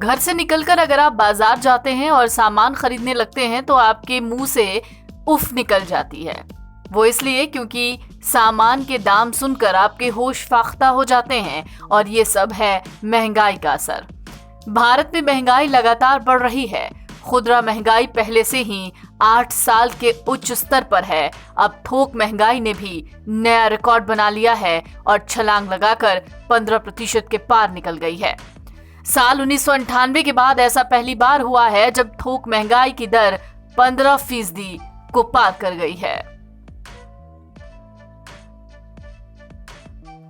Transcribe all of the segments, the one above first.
घर से निकलकर अगर आप बाजार जाते हैं और सामान खरीदने लगते हैं तो आपके मुंह से उफ निकल जाती है। वो इसलिए क्योंकि सामान के दाम सुनकर आपके होश फाख्ता हो जाते हैं और ये सब है महंगाई का असर। भारत में महंगाई लगातार बढ़ रही है। खुदरा महंगाई पहले से ही 8 साल के उच्च स्तर पर है। अब थोक महंगाई ने भी नया रिकॉर्ड बना लिया है और छलांग लगाकर 15% के पार निकल गई है। साल 1998 के बाद ऐसा पहली बार हुआ है जब थोक महंगाई की दर 15% को पार कर गई है।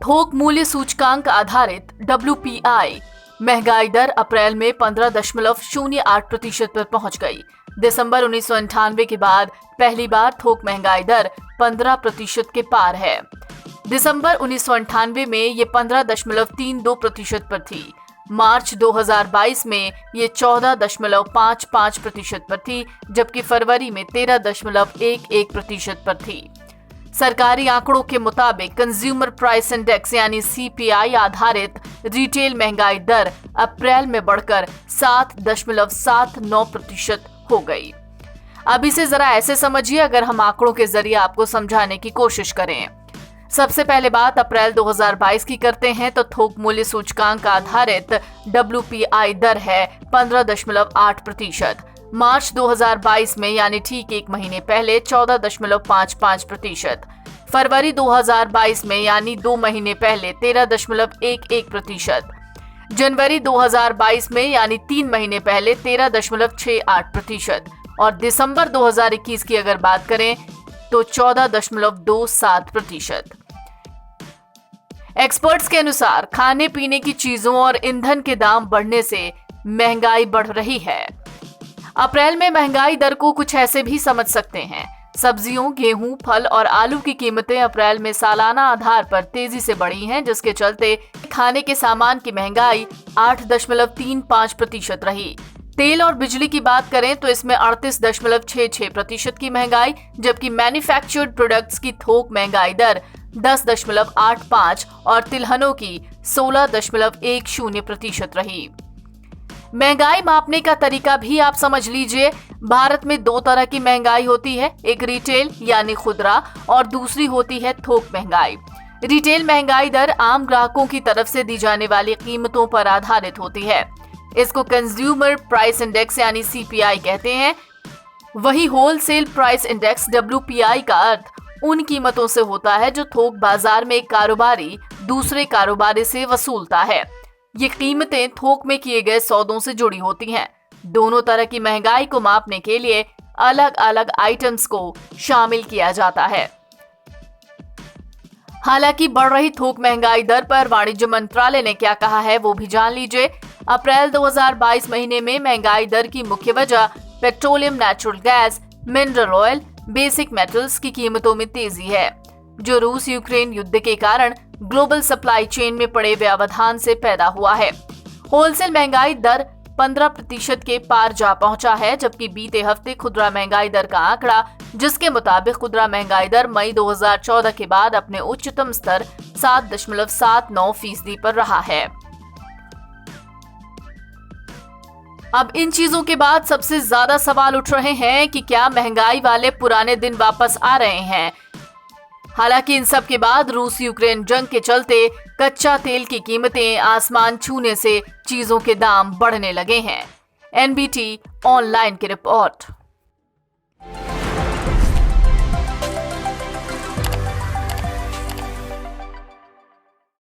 थोक मूल्य सूचकांक आधारित WPI महंगाई दर अप्रैल में 15.08% पर पहुंच गई। दिसंबर 1998 के बाद पहली बार थोक महंगाई दर 15% के पार है। दिसंबर 1998 में ये 15.32% पर थी। मार्च 2022 में ये 14.55% पर थी, जबकि फरवरी में 13.11% पर थी। सरकारी आंकड़ों के मुताबिक कंज्यूमर प्राइस इंडेक्स यानी CPI आधारित रिटेल महंगाई दर अप्रैल में बढ़कर 7.79% हो गई। अब इसे जरा ऐसे समझिए अगर हम आंकड़ों के जरिए आपको समझाने की कोशिश करें। सबसे पहले बात अप्रैल 2022 की करते हैं तो थोक मूल्य सूचकांक आधारित WPI दर है 15.8%। मार्च 2022 में यानी ठीक एक महीने पहले 14.55%। फरवरी 2022 में यानी 2 महीने पहले 13.11%। जनवरी 2022 में यानी 3 महीने पहले 13.68% और दिसंबर 2021 की अगर बात करें तो 14.27%। एक्सपर्ट्स के अनुसार खाने पीने की चीजों और ईंधन के दाम बढ़ने से महंगाई बढ़ रही है। अप्रैल में महंगाई दर को कुछ ऐसे भी समझ सकते हैं। सब्जियों, गेहूं, फल और आलू की कीमतें अप्रैल में सालाना आधार पर तेजी से बढ़ी हैं, जिसके चलते खाने के सामान की महंगाई 8.35% रही। तेल और बिजली की बात करें तो इसमें 38.66% की महंगाई, जबकि मैन्युफैक्चर्ड प्रोडक्ट्स की थोक महंगाई दर 10.85 और तिलहनों की 16.10% रही। महंगाई मापने का तरीका भी आप समझ लीजिए। भारत में 2 तरह की महंगाई होती है, एक रिटेल यानी खुदरा और दूसरी होती है थोक महंगाई। रिटेल महंगाई दर आम ग्राहकों की तरफ से दी जाने वाली कीमतों पर आधारित होती है। इसको कंज्यूमर प्राइस इंडेक्स यानी CPI कहते हैं। वही होलसेल प्राइस इंडेक्स WPI का अर्थ उन कीमतों से होता है जो थोक बाजार में एक कारोबारी दूसरे कारोबारी से वसूलता है। ये कीमतें थोक में किए गए सौदों से जुड़ी होती हैं। दोनों तरह की महंगाई को मापने के लिए अलग अलग आइटम्स को शामिल किया जाता है। हालांकि बढ़ रही थोक महंगाई दर पर वाणिज्य मंत्रालय ने क्या कहा है वो भी जान लीजिए। अप्रैल 2022 महीने में महंगाई दर की मुख्य वजह petroleum, natural gas, mineral oil, basic metals की कीमतों में तेजी है, जो रूस यूक्रेन युद्ध के कारण ग्लोबल सप्लाई चेन में पड़े व्यवधान से पैदा हुआ है। होलसेल महंगाई दर 15% के पार जा पहुंचा है, जबकि बीते हफ्ते खुदरा महंगाई दर का आंकड़ा, जिसके मुताबिक खुदरा महंगाई दर मई 2014 के बाद अपने उच्चतम स्तर 7.79% पर रहा है। अब इन चीजों के बाद सबसे ज्यादा सवाल उठ रहे हैं कि क्या महंगाई वाले पुराने दिन वापस आ रहे हैं। हालांकि इन सब के बाद रूस यूक्रेन जंग के चलते कच्चा तेल की कीमतें आसमान छूने से चीजों के दाम बढ़ने लगे हैं। NBT ऑनलाइन की रिपोर्ट।